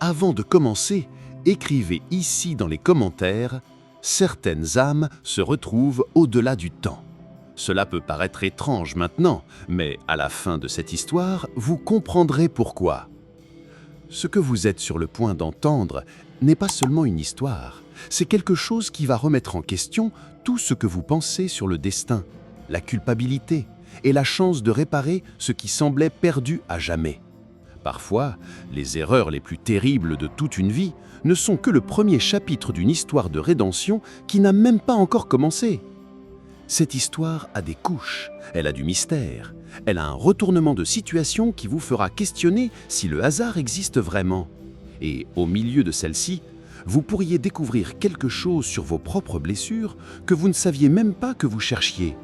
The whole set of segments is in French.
Avant de commencer, écrivez ici dans les commentaires « Certaines âmes se retrouvent au-delà du temps ». Cela peut paraître étrange maintenant, mais à la fin de cette histoire, vous comprendrez pourquoi. Ce que vous êtes sur le point d'entendre n'est pas seulement une histoire, c'est quelque chose qui va remettre en question tout ce que vous pensez sur le destin, la culpabilité et la chance de réparer ce qui semblait perdu à jamais. Parfois, les erreurs les plus terribles de toute une vie ne sont que le premier chapitre d'une histoire de rédemption qui n'a même pas encore commencé. Cette histoire a des couches, elle a du mystère, elle a un retournement de situation qui vous fera questionner si le hasard existe vraiment. Et au milieu de celle-ci, vous pourriez découvrir quelque chose sur vos propres blessures que vous ne saviez même pas que vous cherchiez.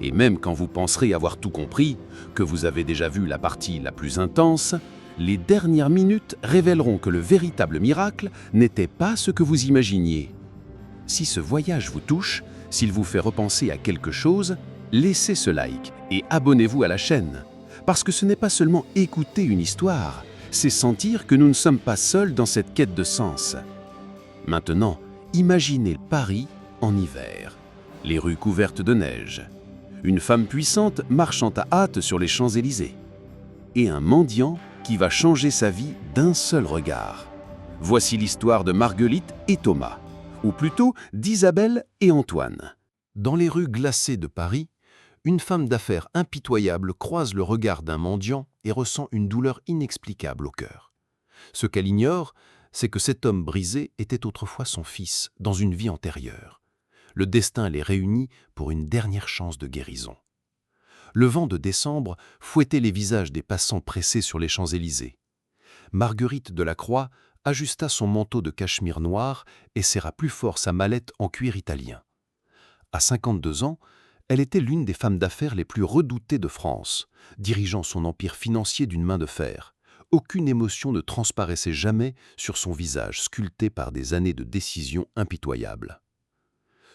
Et même quand vous penserez avoir tout compris, que vous avez déjà vu la partie la plus intense, les dernières minutes révéleront que le véritable miracle n'était pas ce que vous imaginiez. Si ce voyage vous touche, s'il vous fait repenser à quelque chose, laissez ce like et abonnez-vous à la chaîne. Parce que ce n'est pas seulement écouter une histoire, c'est sentir que nous ne sommes pas seuls dans cette quête de sens. Maintenant, imaginez Paris en hiver, les rues couvertes de neige, une femme puissante marchant à hâte sur les Champs-Élysées, et un mendiant qui va changer sa vie d'un seul regard. Voici l'histoire de Marguerite et Thomas, ou plutôt d'Isabelle et Antoine. Dans les rues glacées de Paris, une femme d'affaires impitoyable croise le regard d'un mendiant et ressent une douleur inexplicable au cœur. Ce qu'elle ignore, c'est que cet homme brisé était autrefois son fils, dans une vie antérieure. Le destin les réunit pour une dernière chance de guérison. Le vent de décembre fouettait les visages des passants pressés sur les Champs-Élysées. Marguerite de la Croix ajusta son manteau de cachemire noir et serra plus fort sa mallette en cuir italien. À 52 ans, elle était l'une des femmes d'affaires les plus redoutées de France, dirigeant son empire financier d'une main de fer. Aucune émotion ne transparaissait jamais sur son visage sculpté par des années de décisions impitoyables.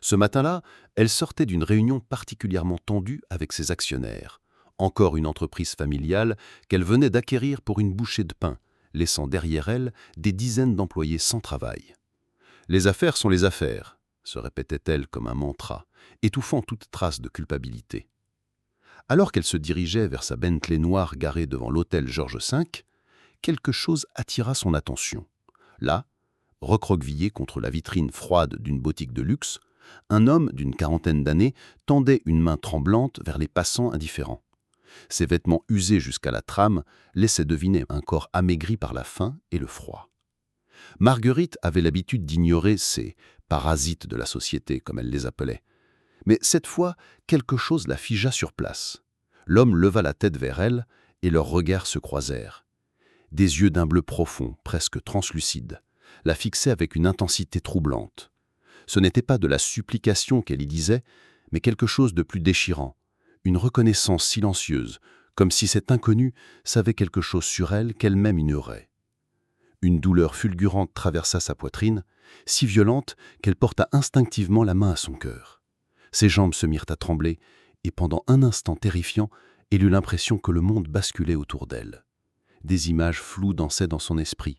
Ce matin-là, elle sortait d'une réunion particulièrement tendue avec ses actionnaires. Encore une entreprise familiale qu'elle venait d'acquérir pour une bouchée de pain, laissant derrière elle des dizaines d'employés sans travail. « Les affaires sont les affaires », se répétait-elle comme un mantra, étouffant toute trace de culpabilité. Alors qu'elle se dirigeait vers sa Bentley noire garée devant l'hôtel Georges V, quelque chose attira son attention. Là, recroquevillé contre la vitrine froide d'une boutique de luxe, un homme d'une quarantaine d'années tendait une main tremblante vers les passants indifférents. Ses vêtements usés jusqu'à la trame laissaient deviner un corps amaigri par la faim et le froid. Marguerite avait l'habitude d'ignorer ces « parasites de la société », comme elle les appelait. Mais cette fois, quelque chose la figea sur place. L'homme leva la tête vers elle et leurs regards se croisèrent. Des yeux d'un bleu profond, presque translucide, la fixaient avec une intensité troublante. Ce n'était pas de la supplication qu'elle y disait, mais quelque chose de plus déchirant, une reconnaissance silencieuse, comme si cet inconnu savait quelque chose sur elle qu'elle-même ignorait. Une douleur fulgurante traversa sa poitrine, si violente qu'elle porta instinctivement la main à son cœur. Ses jambes se mirent à trembler, et pendant un instant terrifiant, elle eut l'impression que le monde basculait autour d'elle. Des images floues dansaient dans son esprit.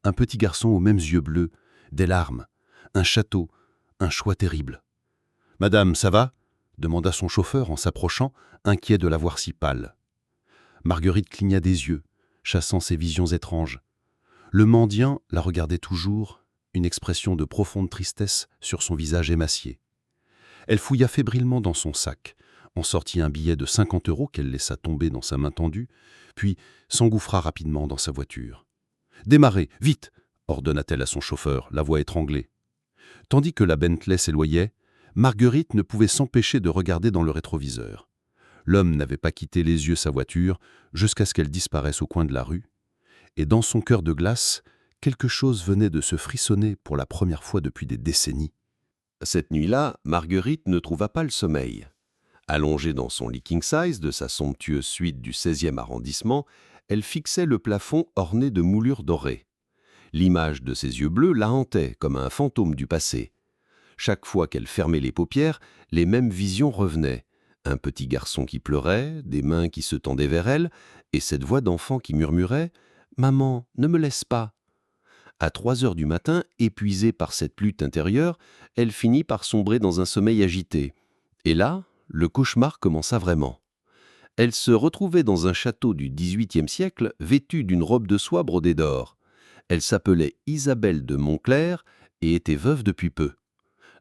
Un petit garçon aux mêmes yeux bleus, des larmes, un château, un choix terrible. « Madame, ça va ?» demanda son chauffeur en s'approchant, inquiet de la voir si pâle. Marguerite cligna des yeux, chassant ces visions étranges. Le mendiant la regardait toujours, une expression de profonde tristesse sur son visage émacié. Elle fouilla fébrilement dans son sac, en sortit un billet de 50 € qu'elle laissa tomber dans sa main tendue, puis s'engouffra rapidement dans sa voiture. « Démarrez, vite !» ordonna-t-elle à son chauffeur, la voix étranglée. Tandis que la Bentley s'éloignait, Marguerite ne pouvait s'empêcher de regarder dans le rétroviseur. L'homme n'avait pas quitté les yeux sa voiture jusqu'à ce qu'elle disparaisse au coin de la rue, et dans son cœur de glace, quelque chose venait de se frissonner pour la première fois depuis des décennies. Cette nuit-là, Marguerite ne trouva pas le sommeil. Allongée dans son lit king-size de sa somptueuse suite du 16e arrondissement, elle fixait le plafond orné de moulures dorées. L'image de ses yeux bleus la hantait comme un fantôme du passé. Chaque fois qu'elle fermait les paupières, les mêmes visions revenaient. Un petit garçon qui pleurait, des mains qui se tendaient vers elle, et cette voix d'enfant qui murmurait « Maman, ne me laisse pas !» À 3 heures du matin, épuisée par cette lutte intérieure, elle finit par sombrer dans un sommeil agité. Et là, le cauchemar commença vraiment. Elle se retrouvait dans un château du XVIIIe siècle, vêtue d'une robe de soie brodée d'or. Elle s'appelait Isabelle de Montclair et était veuve depuis peu.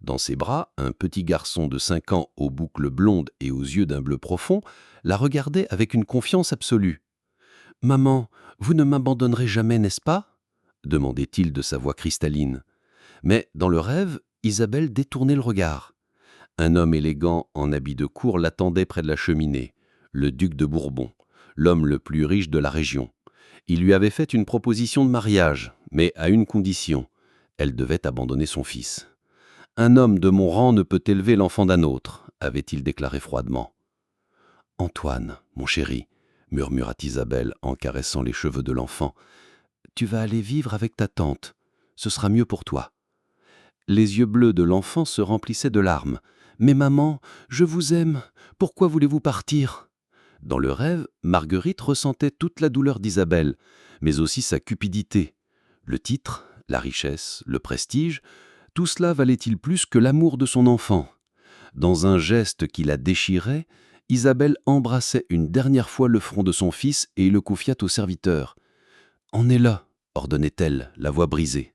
Dans ses bras, un petit garçon de 5 ans aux boucles blondes et aux yeux d'un bleu profond la regardait avec une confiance absolue. « Maman, vous ne m'abandonnerez jamais, n'est-ce pas ?» demandait-il de sa voix cristalline. Mais dans le rêve, Isabelle détournait le regard. Un homme élégant en habit de cour l'attendait près de la cheminée, le duc de Bourbon, l'homme le plus riche de la région. Il lui avait fait une proposition de mariage, mais à une condition. Elle devait abandonner son fils. « Un homme de mon rang ne peut élever l'enfant d'un autre », avait-il déclaré froidement. « Antoine, mon chéri, » murmura Isabelle en caressant les cheveux de l'enfant, « tu vas aller vivre avec ta tante. Ce sera mieux pour toi. » Les yeux bleus de l'enfant se remplissaient de larmes. « Mais maman, je vous aime. Pourquoi voulez-vous partir ?» Dans le rêve, Marguerite ressentait toute la douleur d'Isabelle, mais aussi sa cupidité. Le titre, la richesse, le prestige, tout cela valait-il plus que l'amour de son enfant? Dans un geste qui la déchirait, Isabelle embrassait une dernière fois le front de son fils et le confia au serviteur. « En est là, ordonnait-elle, la voix brisée.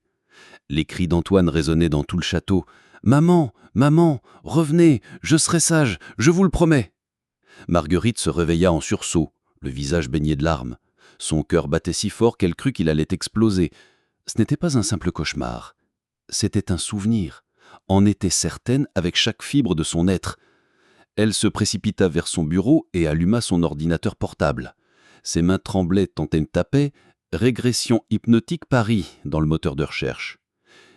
Les cris d'Antoine résonnaient dans tout le château. « Maman, maman, revenez, je serai sage, je vous le promets !» Marguerite se réveilla en sursaut, le visage baigné de larmes. Son cœur battait si fort qu'elle crut qu'il allait exploser. Ce n'était pas un simple cauchemar. C'était un souvenir, en était certaine avec chaque fibre de son être. Elle se précipita vers son bureau et alluma son ordinateur portable. Ses mains tremblaient tant elle tapait « Régression hypnotique Paris » dans le moteur de recherche.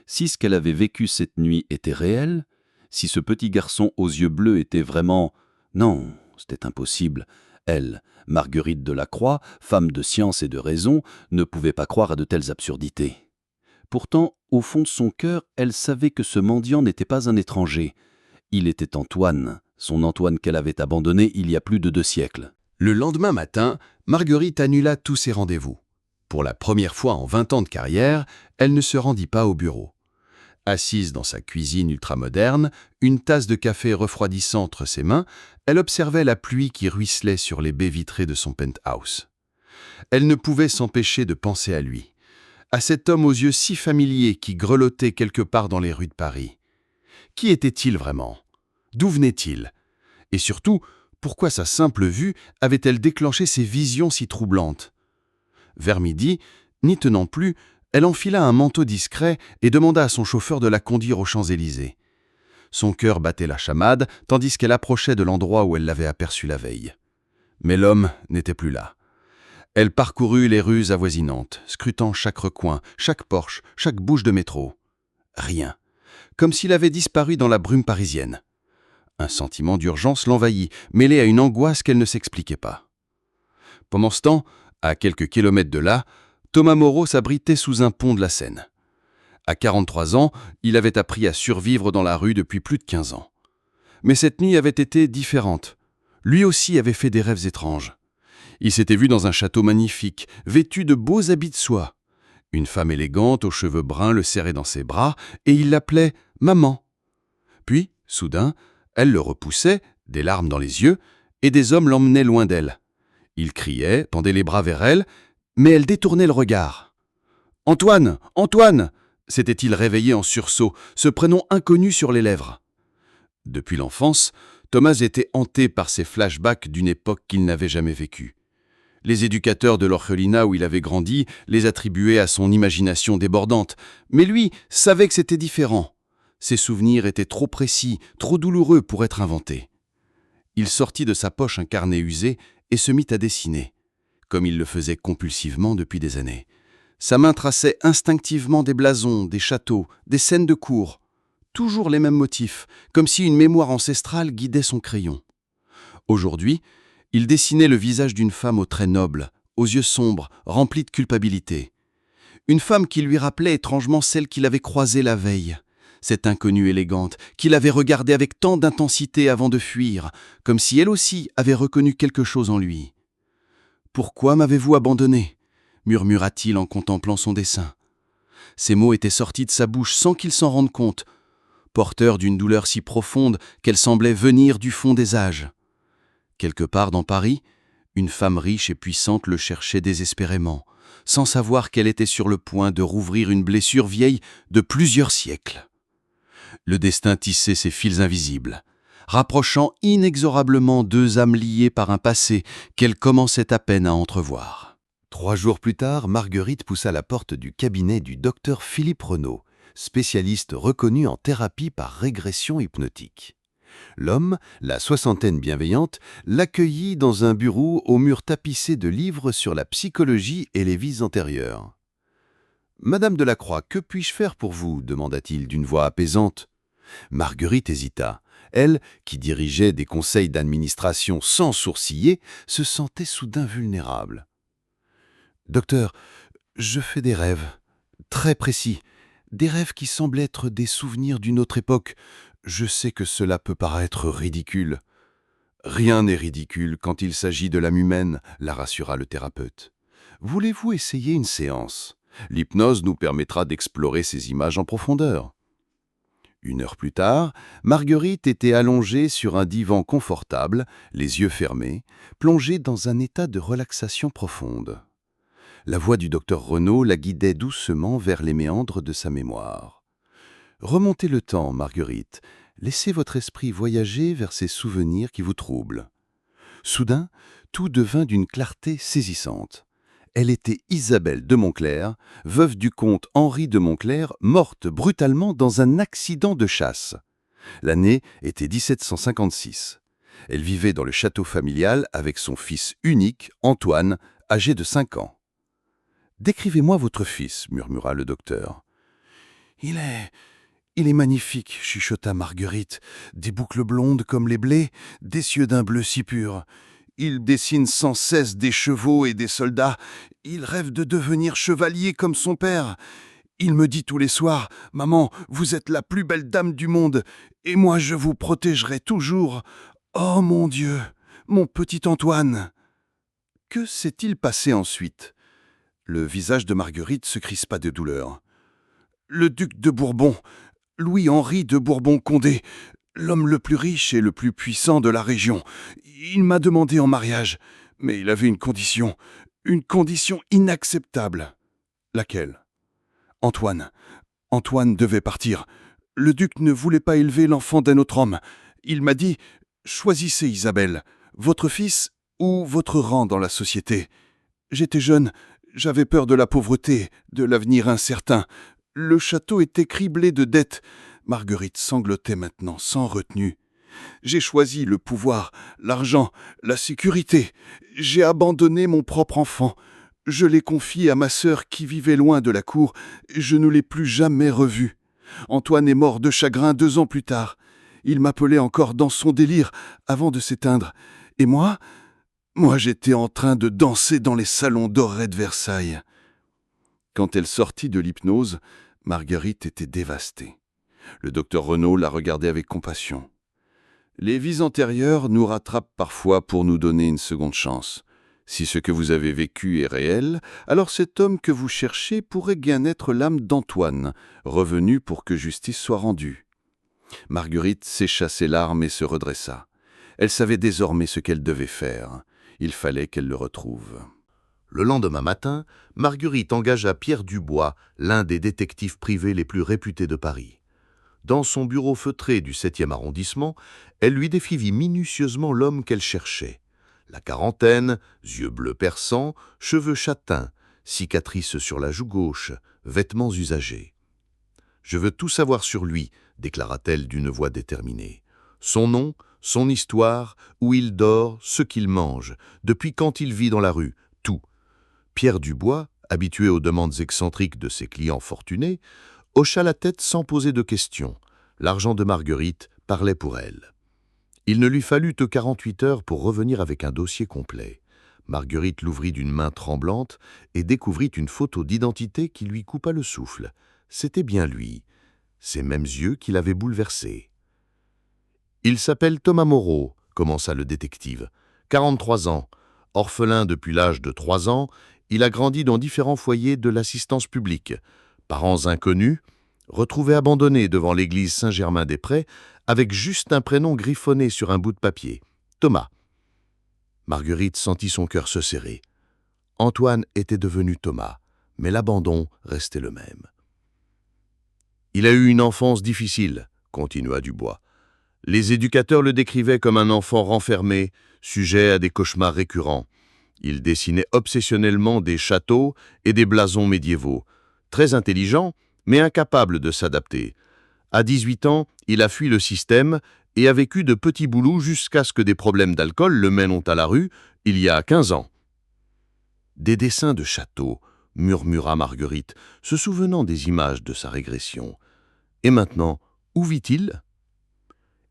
Si ce qu'elle avait vécu cette nuit était réel, si ce petit garçon aux yeux bleus était vraiment... Non, c'était impossible. Elle, Marguerite Delacroix, femme de science et de raison, ne pouvait pas croire à de telles absurdités. Pourtant, au fond de son cœur, elle savait que ce mendiant n'était pas un étranger. Il était Antoine, son Antoine qu'elle avait abandonné il y a plus de 2 siècles. Le lendemain matin, Marguerite annula tous ses rendez-vous. Pour la première fois en 20 ans de carrière, elle ne se rendit pas au bureau. Assise dans sa cuisine ultramoderne, une tasse de café refroidissant entre ses mains, elle observait la pluie qui ruisselait sur les baies vitrées de son penthouse. Elle ne pouvait s'empêcher de penser à lui, à cet homme aux yeux si familiers qui grelottait quelque part dans les rues de Paris. Qui était-il vraiment? D'où venait-il? Et surtout, pourquoi sa simple vue avait-elle déclenché ces visions si troublantes? Vers midi, n'y tenant plus, elle enfila un manteau discret et demanda à son chauffeur de la conduire aux Champs-Élysées. Son cœur battait la chamade, tandis qu'elle approchait de l'endroit où elle l'avait aperçu la veille. Mais l'homme n'était plus là. Elle parcourut les rues avoisinantes, scrutant chaque recoin, chaque porche, chaque bouche de métro. Rien. Comme s'il avait disparu dans la brume parisienne. Un sentiment d'urgence l'envahit, mêlé à une angoisse qu'elle ne s'expliquait pas. Pendant ce temps, à quelques kilomètres de là, Thomas Moreau s'abritait sous un pont de la Seine. À 43 ans, il avait appris à survivre dans la rue depuis plus de 15 ans. Mais cette nuit avait été différente. Lui aussi avait fait des rêves étranges. Il s'était vu dans un château magnifique, vêtu de beaux habits de soie. Une femme élégante aux cheveux bruns le serrait dans ses bras et il l'appelait « maman ». Puis, soudain, elle le repoussait, des larmes dans les yeux, et des hommes l'emmenaient loin d'elle. Il criait, tendait les bras vers elle, mais elle détournait le regard. « Antoine, Antoine !» s'était-il réveillé en sursaut, ce prénom inconnu sur les lèvres. Depuis l'enfance, Thomas était hanté par ces flashbacks d'une époque qu'il n'avait jamais vécue. Les éducateurs de l'orphelinat où il avait grandi les attribuaient à son imagination débordante, mais lui savait que c'était différent. Ses souvenirs étaient trop précis, trop douloureux pour être inventés. Il sortit de sa poche un carnet usé et se mit à dessiner, comme il le faisait compulsivement depuis des années. Sa main traçait instinctivement des blasons, des châteaux, des scènes de cour. Toujours les mêmes motifs, comme si une mémoire ancestrale guidait son crayon. Aujourd'hui, il dessinait le visage d'une femme aux traits nobles, aux yeux sombres, remplis de culpabilité. Une femme qui lui rappelait étrangement celle qu'il avait croisée la veille. Cette inconnue élégante, qu'il avait regardée avec tant d'intensité avant de fuir, comme si elle aussi avait reconnu quelque chose en lui. « Pourquoi m'avez-vous abandonné ?» murmura-t-il en contemplant son dessin. Ces mots étaient sortis de sa bouche sans qu'il s'en rende compte, porteurs d'une douleur si profonde qu'elle semblait venir du fond des âges. Quelque part dans Paris, une femme riche et puissante le cherchait désespérément, sans savoir qu'elle était sur le point de rouvrir une blessure vieille de plusieurs siècles. Le destin tissait ses fils invisibles, rapprochant inexorablement deux âmes liées par un passé qu'elle commençait à peine à entrevoir. 3 jours plus tard, Marguerite poussa la porte du cabinet du docteur Philippe Renaud, spécialiste reconnu en thérapie par régression hypnotique. L'homme, la soixantaine bienveillante, l'accueillit dans un bureau aux murs tapissés de livres sur la psychologie et les vies antérieures. « Madame Delacroix, que puis-je faire pour vous » demanda-t-il d'une voix apaisante. Marguerite hésita. Elle, qui dirigeait des conseils d'administration sans sourciller, se sentait soudain vulnérable. « Docteur, je fais des rêves, très précis, des rêves qui semblent être des souvenirs d'une autre époque. Je sais que cela peut paraître ridicule. »« Rien n'est ridicule quand il s'agit de l'âme humaine, » la rassura le thérapeute. « Voulez-vous essayer une séance ? L'hypnose nous permettra d'explorer ces images en profondeur. » 1 heure plus tard, Marguerite était allongée sur un divan confortable, les yeux fermés, plongée dans un état de relaxation profonde. La voix du docteur Renaud la guidait doucement vers les méandres de sa mémoire. « Remontez le temps, Marguerite. Laissez votre esprit voyager vers ces souvenirs qui vous troublent. » Soudain, tout devint d'une clarté saisissante. Elle était Isabelle de Montclair, veuve du comte Henri de Montclair, morte brutalement dans un accident de chasse. L'année était 1756. Elle vivait dans le château familial avec son fils unique, Antoine, âgé de 5 ans. « Décrivez-moi votre fils, » murmura le docteur. « Il est magnifique, » chuchota Marguerite. « Des boucles blondes comme les blés, des yeux d'un bleu si pur. Il dessine sans cesse des chevaux et des soldats. Il rêve de devenir chevalier comme son père. Il me dit tous les soirs, « Maman, vous êtes la plus belle dame du monde, et moi je vous protégerai toujours. Oh mon Dieu, mon petit Antoine !» Que s'est-il passé ensuite ? Le visage de Marguerite se crispa de douleur. « Le duc de Bourbon, Louis-Henri de Bourbon-Condé, l'homme le plus riche et le plus puissant de la région. Il m'a demandé en mariage, mais il avait une condition inacceptable. » « Laquelle ? » « Antoine devait partir. Le duc ne voulait pas élever l'enfant d'un autre homme. Il m'a dit, « Choisissez Isabelle, votre fils ou votre rang dans la société. » J'étais jeune, j'avais peur de la pauvreté, de l'avenir incertain. Le château était criblé de dettes. Marguerite sanglotait maintenant, sans retenue. J'ai choisi le pouvoir, l'argent, la sécurité. J'ai abandonné mon propre enfant. Je l'ai confié à ma sœur qui vivait loin de la cour. Je ne l'ai plus jamais revu. Antoine est mort de chagrin 2 ans plus tard. Il m'appelait encore dans son délire avant de s'éteindre. Et moi, j'étais en train de danser dans les salons dorés de Versailles. Quand elle sortit de l'hypnose, Marguerite était dévastée. Le docteur Renaud la regardait avec compassion. « Les vies antérieures nous rattrapent parfois pour nous donner une seconde chance. Si ce que vous avez vécu est réel, alors cet homme que vous cherchez pourrait bien être l'âme d'Antoine, revenu pour que justice soit rendue. » Marguerite sécha ses larmes et se redressa. Elle savait désormais ce qu'elle devait faire. Il fallait qu'elle le retrouve. Le lendemain matin, Marguerite engagea Pierre Dubois, l'un des détectives privés les plus réputés de Paris. Dans son bureau feutré du 7e arrondissement, elle lui décrivit minutieusement l'homme qu'elle cherchait. La quarantaine, yeux bleus perçants, cheveux châtains, cicatrices sur la joue gauche, vêtements usagés. « Je veux tout savoir sur lui », déclara-t-elle d'une voix déterminée. « Son nom, son histoire, où il dort, ce qu'il mange, depuis quand il vit dans la rue, tout. » Pierre Dubois, habitué aux demandes excentriques de ses clients fortunés, hocha la tête sans poser de questions. L'argent de Marguerite parlait pour elle. Il ne lui fallut que 48 heures pour revenir avec un dossier complet. Marguerite l'ouvrit d'une main tremblante et découvrit une photo d'identité qui lui coupa le souffle. C'était bien lui, ces mêmes yeux qui l'avaient bouleversé. « Il s'appelle Thomas Moreau », commença le détective. « 43 ans, orphelin depuis l'âge de 3 ans, il a grandi dans différents foyers de l'assistance publique. Parents inconnus, retrouvés abandonnés devant l'église Saint-Germain-des-Prés avec juste un prénom griffonné sur un bout de papier, Thomas. Marguerite sentit son cœur se serrer. Antoine était devenu Thomas, mais l'abandon restait le même. Il a eu une enfance difficile, continua Dubois. Les éducateurs le décrivaient comme un enfant renfermé, sujet à des cauchemars récurrents. Il dessinait obsessionnellement des châteaux et des blasons médiévaux. Très intelligent, mais incapable de s'adapter. À 18 ans, il a fui le système et a vécu de petits boulots jusqu'à ce que des problèmes d'alcool le mènent à la rue, il y a 15 ans. Des dessins de châteaux, murmura Marguerite, se souvenant des images de sa régression. Et maintenant, où vit-il ?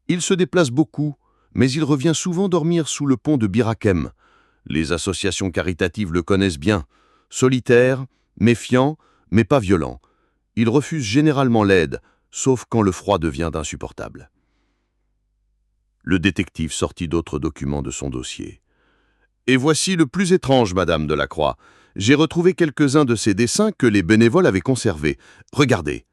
Il se déplace beaucoup, mais il revient souvent dormir sous le pont de Bir Hakeim. Les associations caritatives le connaissent bien. Solitaire, méfiant, mais pas violent. Il refuse généralement l'aide, sauf quand le froid devient insupportable. Le détective sortit d'autres documents de son dossier. « Et voici le plus étrange, Madame Delacroix. J'ai retrouvé quelques-uns de ces dessins que les bénévoles avaient conservés. Regardez. »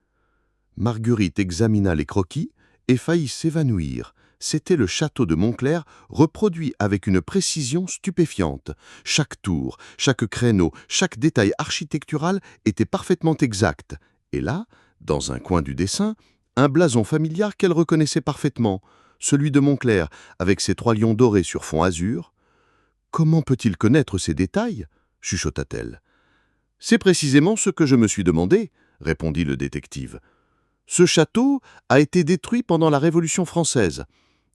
Marguerite examina les croquis et faillit s'évanouir. C'était le château de Montclair reproduit avec une précision stupéfiante. Chaque tour, chaque créneau, chaque détail architectural était parfaitement exact. Et là, dans un coin du dessin, un blason familial qu'elle reconnaissait parfaitement, celui de Montclair, avec ses 3 lions dorés sur fond azur. « Comment peut-il connaître ces détails ?» chuchota-t-elle. « C'est précisément ce que je me suis demandé, » répondit le détective. « Ce château a été détruit pendant la Révolution française.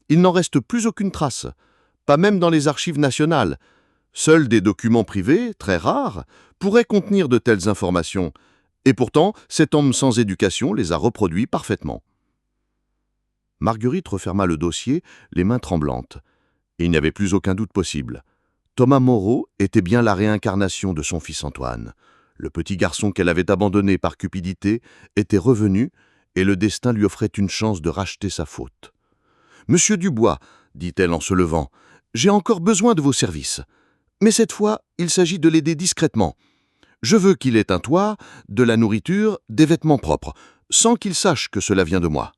Il n'en reste plus aucune trace, pas même dans les archives nationales. Seuls des documents privés, très rares, pourraient contenir de telles informations. Et pourtant, cet homme sans éducation les a reproduits parfaitement. » Marguerite referma le dossier, les mains tremblantes. Il n'y avait plus aucun doute possible. Thomas Moreau était bien la réincarnation de son fils Antoine. Le petit garçon qu'elle avait abandonné par cupidité était revenu et le destin lui offrait une chance de racheter sa faute. « Monsieur Dubois, dit-elle en se levant, j'ai encore besoin de vos services. Mais cette fois, il s'agit de l'aider discrètement. Je veux qu'il ait un toit, de la nourriture, des vêtements propres, sans qu'il sache que cela vient de moi. »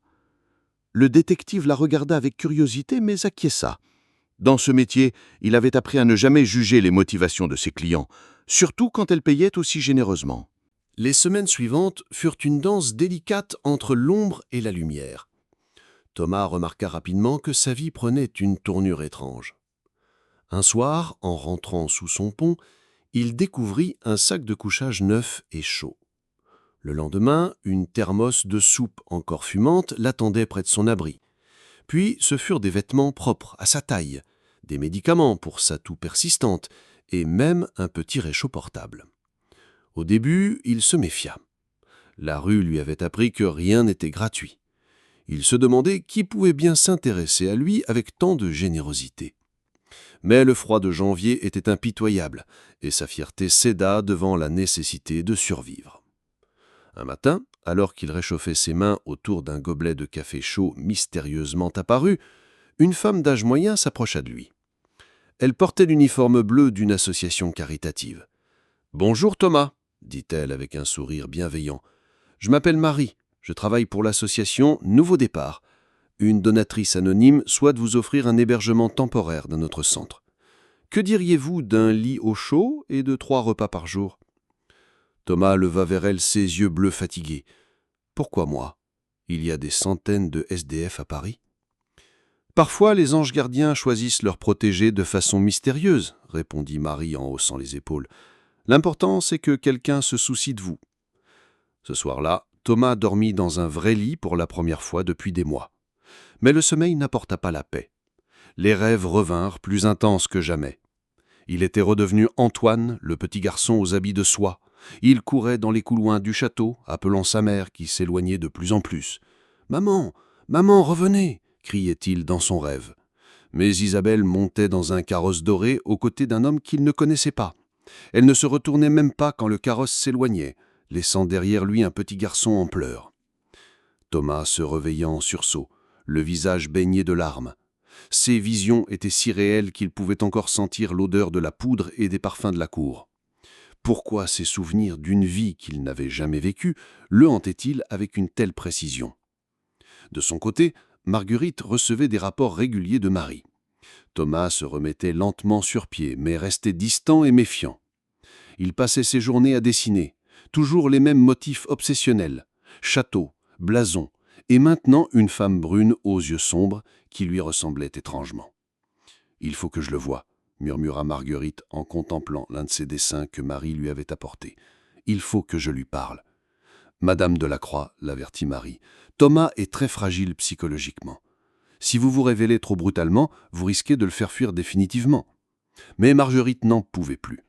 Le détective la regarda avec curiosité, mais acquiesça. Dans ce métier, il avait appris à ne jamais juger les motivations de ses clients, surtout quand elles payaient aussi généreusement. Les semaines suivantes furent une danse délicate entre l'ombre et la lumière. Thomas remarqua rapidement que sa vie prenait une tournure étrange. Un soir, en rentrant sous son pont, il découvrit un sac de couchage neuf et chaud. Le lendemain, une thermos de soupe encore fumante l'attendait près de son abri. Puis ce furent des vêtements propres à sa taille, des médicaments pour sa toux persistante et même un petit réchaud portable. Au début, il se méfia. La rue lui avait appris que rien n'était gratuit. Il se demandait qui pouvait bien s'intéresser à lui avec tant de générosité. Mais le froid de janvier était impitoyable et sa fierté céda devant la nécessité de survivre. Un matin, alors qu'il réchauffait ses mains autour d'un gobelet de café chaud mystérieusement apparu, une femme d'âge moyen s'approcha de lui. Elle portait l'uniforme bleu d'une association caritative. « Bonjour Thomas, » dit-elle avec un sourire bienveillant. « Je m'appelle Marie, je travaille pour l'association Nouveau Départ. Une donatrice anonyme souhaite vous offrir un hébergement temporaire dans notre centre. Que diriez-vous d'un lit au chaud et de 3 repas par jour ?» Thomas leva vers elle ses yeux bleus fatigués. « Pourquoi moi ? Il y a des centaines de SDF à Paris. » « Parfois, les anges gardiens choisissent leurs protégés de façon mystérieuse, » répondit Marie en haussant les épaules. « L'important, c'est que quelqu'un se soucie de vous. » Ce soir-là, Thomas dormit dans un vrai lit pour la première fois depuis des mois. Mais le sommeil n'apporta pas la paix. Les rêves revinrent plus intenses que jamais. Il était redevenu Antoine, le petit garçon aux habits de soie. Il courait dans les couloirs du château, appelant sa mère qui s'éloignait de plus en plus. « Maman, maman, revenez !» criait-il dans son rêve. Mais Isabelle montait dans un carrosse doré aux côtés d'un homme qu'il ne connaissait pas. Elle ne se retournait même pas quand le carrosse s'éloignait, laissant derrière lui un petit garçon en pleurs. Thomas se réveilla en sursaut, le visage baigné de larmes. Ses visions étaient si réelles qu'il pouvait encore sentir l'odeur de la poudre et des parfums de la cour. Pourquoi ces souvenirs d'une vie qu'il n'avait jamais vécue le hantaient-ils avec une telle précision? De son côté, Marguerite recevait des rapports réguliers de Marie. Thomas se remettait lentement sur pied, mais restait distant et méfiant. Il passait ses journées à dessiner, toujours les mêmes motifs obsessionnels, château, blason, et maintenant une femme brune aux yeux sombres qui lui ressemblait étrangement. « Il faut que je le voie », murmura Marguerite en contemplant l'un de ces dessins que Marie lui avait apportés. « Il faut que je lui parle. » « Madame Delacroix, l'avertit Marie, Thomas est très fragile psychologiquement. Si vous vous révélez trop brutalement, vous risquez de le faire fuir définitivement. » Mais Marguerite n'en pouvait plus.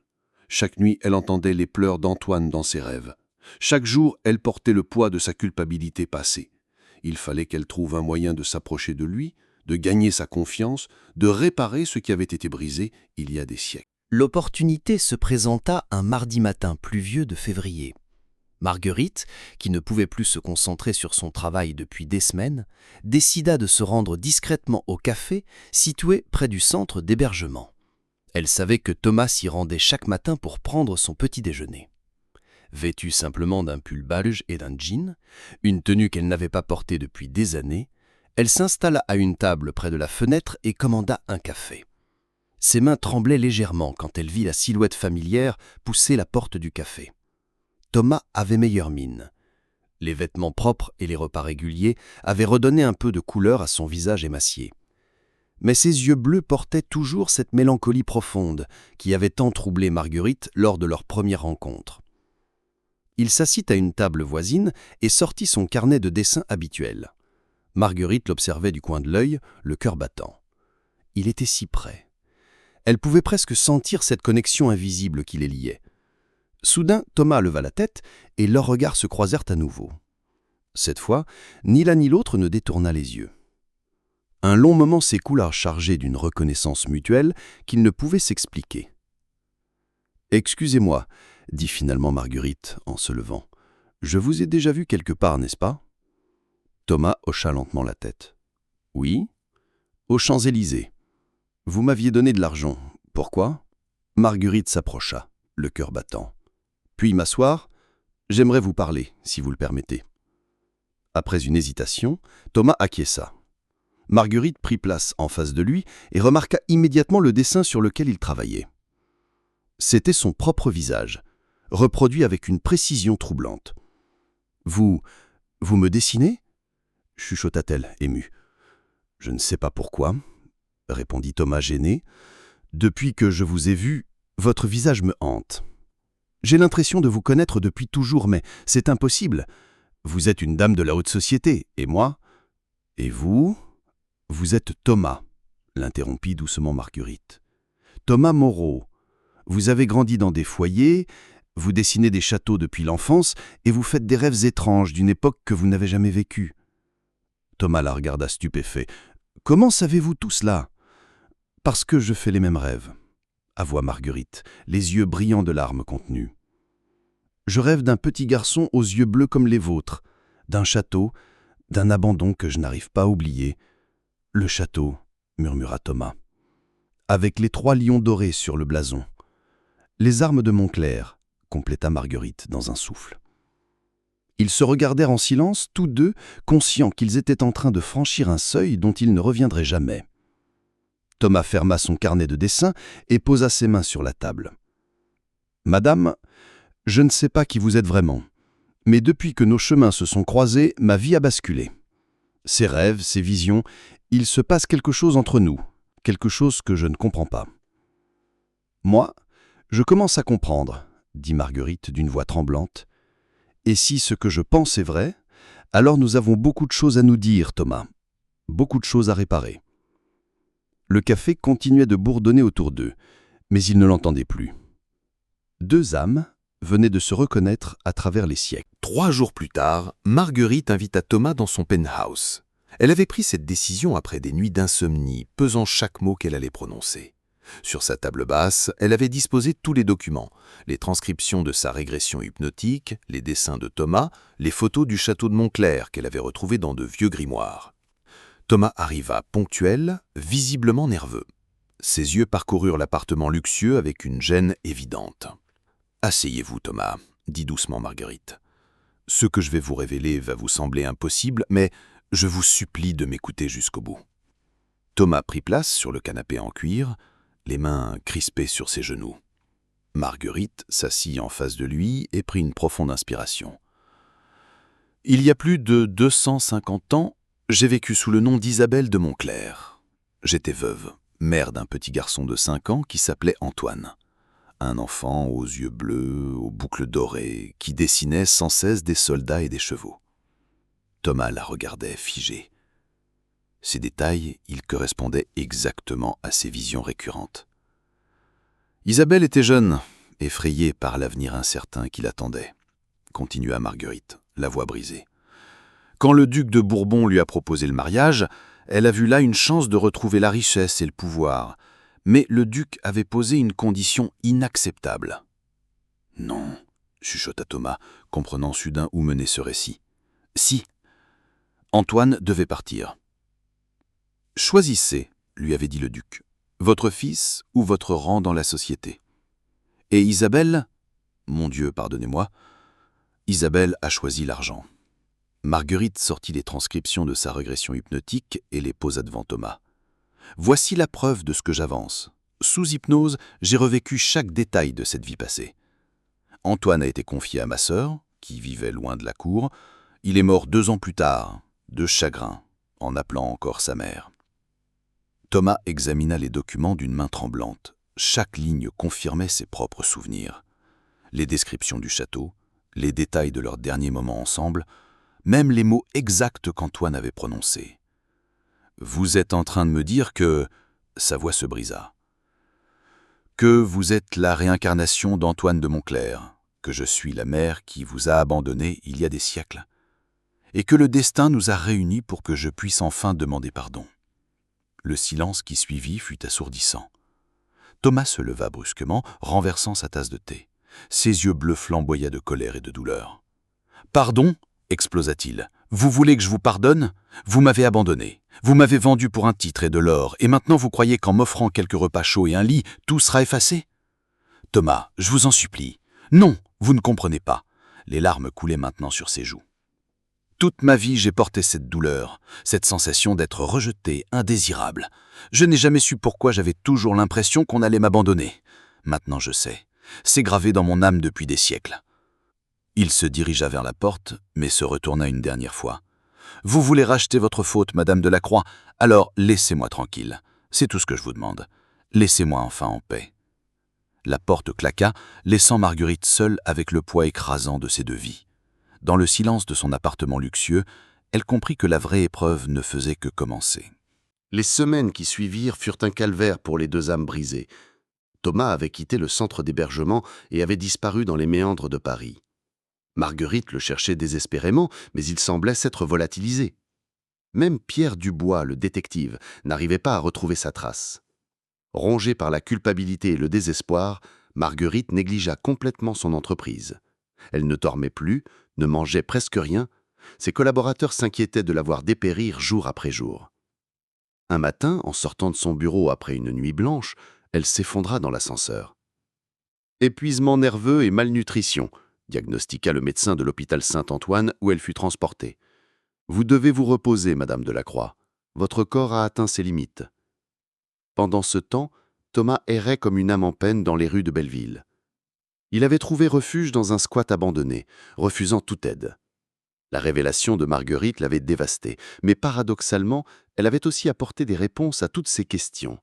Chaque nuit, elle entendait les pleurs d'Antoine dans ses rêves. Chaque jour, elle portait le poids de sa culpabilité passée. Il fallait qu'elle trouve un moyen de s'approcher de lui, de gagner sa confiance, de réparer ce qui avait été brisé il y a des siècles. L'opportunité se présenta un mardi matin pluvieux de février. Marguerite, qui ne pouvait plus se concentrer sur son travail depuis des semaines, décida de se rendre discrètement au café situé près du centre d'hébergement. Elle savait que Thomas s'y rendait chaque matin pour prendre son petit déjeuner. Vêtue simplement d'un pull beige et d'un jean, une tenue qu'elle n'avait pas portée depuis des années, elle s'installa à une table près de la fenêtre et commanda un café. Ses mains tremblaient légèrement quand elle vit la silhouette familière pousser la porte du café. Thomas avait meilleure mine. Les vêtements propres et les repas réguliers avaient redonné un peu de couleur à son visage émacié. Mais ses yeux bleus portaient toujours cette mélancolie profonde qui avait tant troublé Marguerite lors de leur première rencontre. Il s'assit à une table voisine et sortit son carnet de dessin habituel. Marguerite l'observait du coin de l'œil, le cœur battant. Il était si près. Elle pouvait presque sentir cette connexion invisible qui les liait. Soudain, Thomas leva la tête et leurs regards se croisèrent à nouveau. Cette fois, ni l'un ni l'autre ne détourna les yeux. Un long moment s'écoula chargé d'une reconnaissance mutuelle qu'il ne pouvait s'expliquer. « Excusez-moi, » dit finalement Marguerite en se levant. « Je vous ai déjà vu quelque part, n'est-ce pas ?» Thomas hocha lentement la tête. « Oui, aux Champs-Élysées. Vous m'aviez donné de l'argent. Pourquoi ?» Marguerite s'approcha, le cœur battant. « Puis m'asseoir ? J'aimerais vous parler, si vous le permettez. » Après une hésitation, Thomas acquiesça. Marguerite prit place en face de lui et remarqua immédiatement le dessin sur lequel il travaillait. C'était son propre visage, reproduit avec une précision troublante. « Vous me dessinez ?» chuchota-t-elle, émue. « Je ne sais pas pourquoi, » répondit Thomas gêné. « Depuis que je vous ai vu, votre visage me hante. J'ai l'impression de vous connaître depuis toujours, mais c'est impossible. Vous êtes une dame de la haute société, et moi ? Et vous ? Vous êtes Thomas, l'interrompit doucement Marguerite. Thomas Moreau. Vous avez grandi dans des foyers, vous dessinez des châteaux depuis l'enfance, et vous faites des rêves étranges d'une époque que vous n'avez jamais vécue. Thomas la regarda stupéfait. Comment savez-vous tout cela ? Parce que je fais les mêmes rêves, avoua Marguerite, les yeux brillants de larmes contenues. Je rêve d'un petit garçon aux yeux bleus comme les vôtres, d'un château, d'un abandon que je n'arrive pas à oublier. Le château, murmura Thomas, avec les 3 lions dorés sur le blason. Les armes de Montclair, compléta Marguerite dans un souffle. Ils se regardèrent en silence, tous deux, conscients qu'ils étaient en train de franchir un seuil dont ils ne reviendraient jamais. Thomas ferma son carnet de dessin et posa ses mains sur la table. « Madame, je ne sais pas qui vous êtes vraiment, mais depuis que nos chemins se sont croisés, ma vie a basculé. Ces rêves, ces visions, il se passe quelque chose entre nous, quelque chose que je ne comprends pas. » « Moi, je commence à comprendre, » dit Marguerite d'une voix tremblante. « Et si ce que je pense est vrai, alors nous avons beaucoup de choses à nous dire, Thomas, beaucoup de choses à réparer. » Le café continuait de bourdonner autour d'eux, mais ils ne l'entendaient plus. 2 âmes venaient de se reconnaître à travers les siècles. 3 jours plus tard, Marguerite invita Thomas dans son penthouse. Elle avait pris cette décision après des nuits d'insomnie, pesant chaque mot qu'elle allait prononcer. Sur sa table basse, elle avait disposé tous les documents, les transcriptions de sa régression hypnotique, les dessins de Thomas, les photos du château de Montclair qu'elle avait retrouvées dans de vieux grimoires. Thomas arriva ponctuel, visiblement nerveux. Ses yeux parcoururent l'appartement luxueux avec une gêne évidente. « Asseyez-vous, Thomas, dit doucement Marguerite. Ce que je vais vous révéler va vous sembler impossible, mais je vous supplie de m'écouter jusqu'au bout. Thomas prit place sur le canapé en cuir, les mains crispées sur ses genoux. Marguerite s'assit en face de lui et prit une profonde inspiration. Il y a plus de 250 ans, j'ai vécu sous le nom d'Isabelle de Montclair. J'étais veuve, mère d'un petit garçon de 5 ans qui s'appelait Antoine. Un enfant aux yeux bleus, aux boucles dorées, qui dessinait sans cesse des soldats et des chevaux. Thomas la regardait figé. Ces détails, ils correspondaient exactement à ses visions récurrentes. Isabelle était jeune, effrayée par l'avenir incertain qui l'attendait, continua Marguerite, la voix brisée. Quand le duc de Bourbon lui a proposé le mariage, elle a vu là une chance de retrouver la richesse et le pouvoir. Mais le duc avait posé une condition inacceptable. « Non, » chuchota Thomas, comprenant soudain où menait ce récit. « Si. » Antoine devait partir. « Choisissez, » lui avait dit le duc, « votre fils ou votre rang dans la société. Et Isabelle, mon Dieu, pardonnez-moi, Isabelle a choisi l'argent. » Marguerite sortit les transcriptions de sa régression hypnotique et les posa devant Thomas. Voici la preuve de ce que j'avance. Sous hypnose, j'ai revécu chaque détail de cette vie passée. Antoine a été confié à ma sœur, qui vivait loin de la cour. Il est mort 2 ans plus tard, de chagrin, en appelant encore sa mère. Thomas examina les documents d'une main tremblante. Chaque ligne confirmait ses propres souvenirs. Les descriptions du château, les détails de leurs derniers moments ensemble, même les mots exacts qu'Antoine avait prononcés. « Vous êtes en train de me dire que... » Sa voix se brisa. « Que vous êtes la réincarnation d'Antoine de Montclair, que je suis la mère qui vous a abandonné il y a des siècles, et que le destin nous a réunis pour que je puisse enfin demander pardon. » Le silence qui suivit fut assourdissant. Thomas se leva brusquement, renversant sa tasse de thé. Ses yeux bleus flamboyaient de colère et de douleur. « Pardon ?» explosa-t-il. « Vous voulez que je vous pardonne ? Vous m'avez abandonné. Vous m'avez vendu pour un titre et de l'or, et maintenant vous croyez qu'en m'offrant quelques repas chauds et un lit, tout sera effacé ? Thomas, je vous en supplie. Non, vous ne comprenez pas. » Les larmes coulaient maintenant sur ses joues. « Toute ma vie, j'ai porté cette douleur, cette sensation d'être rejeté, indésirable. Je n'ai jamais su pourquoi j'avais toujours l'impression qu'on allait m'abandonner. Maintenant je sais. C'est gravé dans mon âme depuis des siècles. » Il se dirigea vers la porte, mais se retourna une dernière fois. « Vous voulez racheter votre faute, Madame de la Croix ? Alors laissez-moi tranquille. C'est tout ce que je vous demande. Laissez-moi enfin en paix. » La porte claqua, laissant Marguerite seule avec le poids écrasant de ses 2 vies. Dans le silence de son appartement luxueux, elle comprit que la vraie épreuve ne faisait que commencer. Les semaines qui suivirent furent un calvaire pour les 2 âmes brisées. Thomas avait quitté le centre d'hébergement et avait disparu dans les méandres de Paris. Marguerite le cherchait désespérément, mais il semblait s'être volatilisé. Même Pierre Dubois, le détective, n'arrivait pas à retrouver sa trace. Rongée par la culpabilité et le désespoir, Marguerite négligea complètement son entreprise. Elle ne dormait plus, ne mangeait presque rien. Ses collaborateurs s'inquiétaient de la voir dépérir jour après jour. Un matin, en sortant de son bureau après une nuit blanche, elle s'effondra dans l'ascenseur. « Épuisement nerveux et malnutrition », diagnostiqua le médecin de l'hôpital Saint-Antoine où elle fut transportée. « Vous devez vous reposer, Madame de la Croix. Votre corps a atteint ses limites. » Pendant ce temps, Thomas errait comme une âme en peine dans les rues de Belleville. Il avait trouvé refuge dans un squat abandonné, refusant toute aide. La révélation de Marguerite l'avait dévasté, mais paradoxalement, elle avait aussi apporté des réponses à toutes ses questions.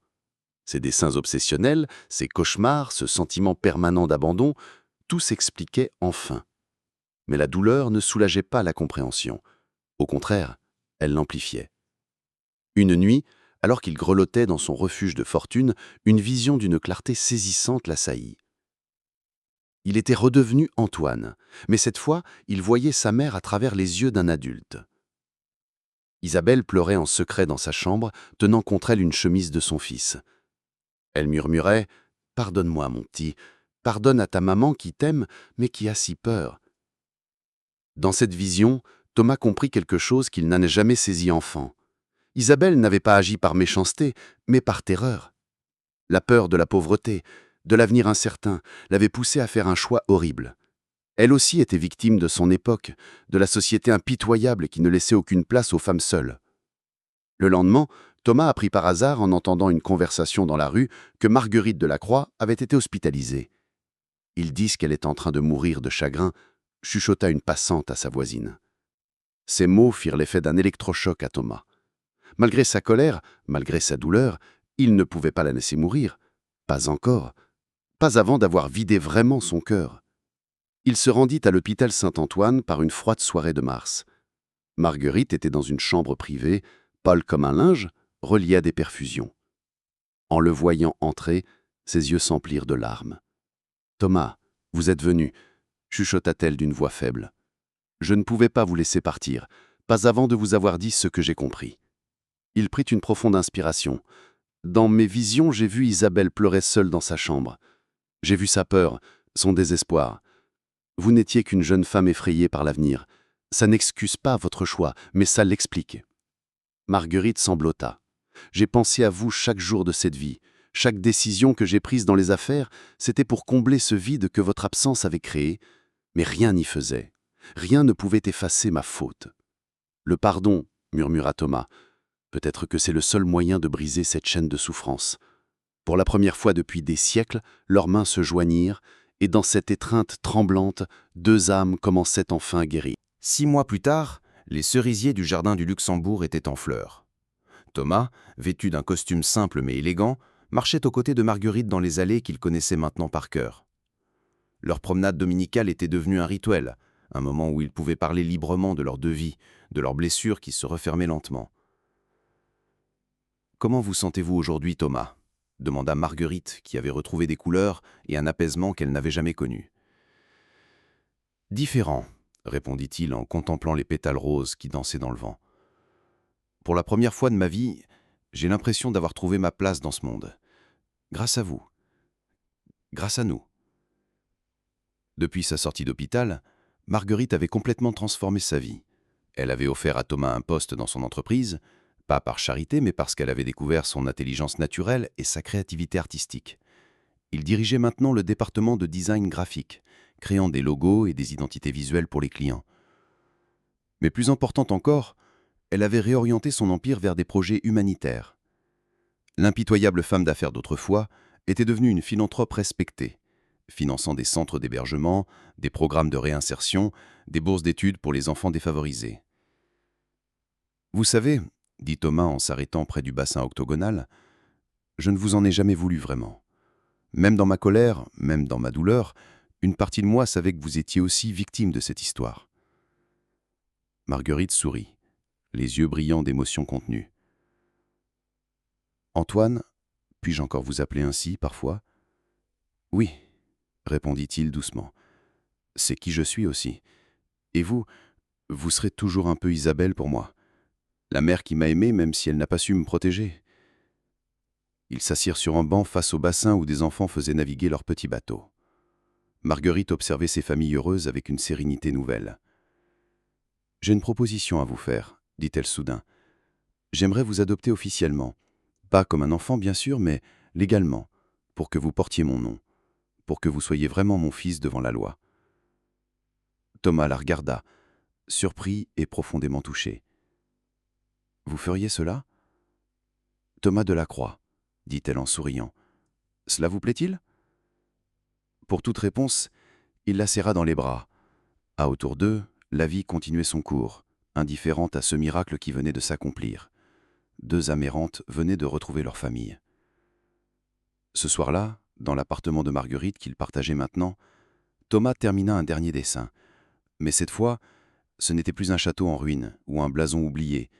Ses desseins obsessionnels, ses cauchemars, ce sentiment permanent d'abandon, tout s'expliquait enfin. Mais la douleur ne soulageait pas la compréhension. Au contraire, elle l'amplifiait. Une nuit, alors qu'il grelottait dans son refuge de fortune, une vision d'une clarté saisissante l'assaillit. Il était redevenu Antoine, mais cette fois, il voyait sa mère à travers les yeux d'un adulte. Isabelle pleurait en secret dans sa chambre, tenant contre elle une chemise de son fils. Elle murmurait « Pardonne-moi, mon petit, pardonne à ta maman qui t'aime, mais qui a si peur. » Dans cette vision, Thomas comprit quelque chose qu'il n'en a jamais saisi enfant. Isabelle n'avait pas agi par méchanceté, mais par terreur. La peur de la pauvreté, de l'avenir incertain, l'avait poussée à faire un choix horrible. Elle aussi était victime de son époque, de la société impitoyable qui ne laissait aucune place aux femmes seules. Le lendemain, Thomas apprit par hasard, en entendant une conversation dans la rue, que Marguerite Delacroix avait été hospitalisée. Ils disent qu'elle est en train de mourir de chagrin, chuchota une passante à sa voisine. Ces mots firent l'effet d'un électrochoc à Thomas. Malgré sa colère, malgré sa douleur, il ne pouvait pas la laisser mourir. Pas encore. Pas avant d'avoir vidé vraiment son cœur. Il se rendit à l'hôpital Saint-Antoine par une froide soirée de mars. Marguerite était dans une chambre privée, pâle comme un linge, reliée à des perfusions. En le voyant entrer, ses yeux s'emplirent de larmes. « Thomas, vous êtes venu » chuchota-t-elle d'une voix faible. « Je ne pouvais pas vous laisser partir, pas avant de vous avoir dit ce que j'ai compris. » Il prit une profonde inspiration. « Dans mes visions, j'ai vu Isabelle pleurer seule dans sa chambre. J'ai vu sa peur, son désespoir. Vous n'étiez qu'une jeune femme effrayée par l'avenir. Ça n'excuse pas votre choix, mais ça l'explique. » Marguerite sanglota. « J'ai pensé à vous chaque jour de cette vie. Chaque décision que j'ai prise dans les affaires, c'était pour combler ce vide que votre absence avait créé, mais rien n'y faisait. Rien ne pouvait effacer ma faute. »« Le pardon, » murmura Thomas. « Peut-être que c'est le seul moyen de briser cette chaîne de souffrance. » Pour la première fois depuis des siècles, leurs mains se joignirent, et dans cette étreinte tremblante, deux âmes commençaient enfin à guérir. 6 mois plus tard, les cerisiers du jardin du Luxembourg étaient en fleurs. Thomas, vêtu d'un costume simple mais élégant, marchait aux côtés de Marguerite dans les allées qu'il connaissait maintenant par cœur. Leur promenade dominicale était devenue un rituel, un moment où ils pouvaient parler librement de leurs deux vies, de leurs blessures qui se refermaient lentement. « Comment vous sentez-vous aujourd'hui, Thomas ?» demanda Marguerite, qui avait retrouvé des couleurs et un apaisement qu'elle n'avait jamais connu. « Différent, » répondit-il en contemplant les pétales roses qui dansaient dans le vent. « Pour la première fois de ma vie, j'ai l'impression d'avoir trouvé ma place dans ce monde. Grâce à vous. Grâce à nous. » Depuis sa sortie d'hôpital, Marguerite avait complètement transformé sa vie. Elle avait offert à Thomas un poste dans son entreprise, pas par charité, mais parce qu'elle avait découvert son intelligence naturelle et sa créativité artistique. Il dirigeait maintenant le département de design graphique, créant des logos et des identités visuelles pour les clients. Mais plus importante encore, elle avait réorienté son empire vers des projets humanitaires. L'impitoyable femme d'affaires d'autrefois était devenue une philanthrope respectée, finançant des centres d'hébergement, des programmes de réinsertion, des bourses d'études pour les enfants défavorisés. « Vous savez, » dit Thomas en s'arrêtant près du bassin octogonal, « je ne vous en ai jamais voulu vraiment. Même dans ma colère, même dans ma douleur, une partie de moi savait que vous étiez aussi victime de cette histoire. » Marguerite sourit, les yeux brillants d'émotion contenue. « Antoine, puis-je encore vous appeler ainsi, parfois ?»« Oui, » répondit-il doucement. « C'est qui je suis aussi. Et vous, vous serez toujours un peu Isabelle pour moi. La mère qui m'a aimé même si elle n'a pas su me protéger. » Ils s'assirent sur un banc face au bassin où des enfants faisaient naviguer leurs petits bateaux. Marguerite observait ces familles heureuses avec une sérénité nouvelle. « J'ai une proposition à vous faire, » dit-elle soudain. « J'aimerais vous adopter officiellement. Pas comme un enfant, bien sûr, mais légalement, pour que vous portiez mon nom, pour que vous soyez vraiment mon fils devant la loi. » Thomas la regarda, surpris et profondément touché. « Vous feriez cela ?»« Thomas Delacroix, » dit-elle en souriant. « Cela vous plaît-il » Pour toute réponse, il la serra dans les bras. À autour d'eux, la vie continuait son cours, indifférente à ce miracle qui venait de s'accomplir. Deux âmes errantes venaient de retrouver leur famille. Ce soir-là, dans l'appartement de Marguerite qu'il partageait maintenant, Thomas termina un dernier dessin. Mais cette fois, ce n'était plus un château en ruine ou un blason oublié.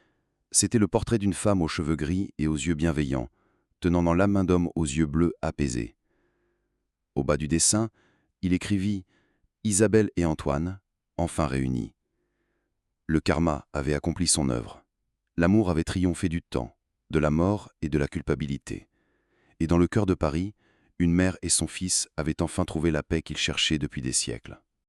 C'était le portrait d'une femme aux cheveux gris et aux yeux bienveillants, tenant dans la main d'homme aux yeux bleus apaisés. Au bas du dessin, il écrivit « Isabelle et Antoine, enfin réunis ». Le karma avait accompli son œuvre. L'amour avait triomphé du temps, de la mort et de la culpabilité. Et dans le cœur de Paris, une mère et son fils avaient enfin trouvé la paix qu'ils cherchaient depuis des siècles.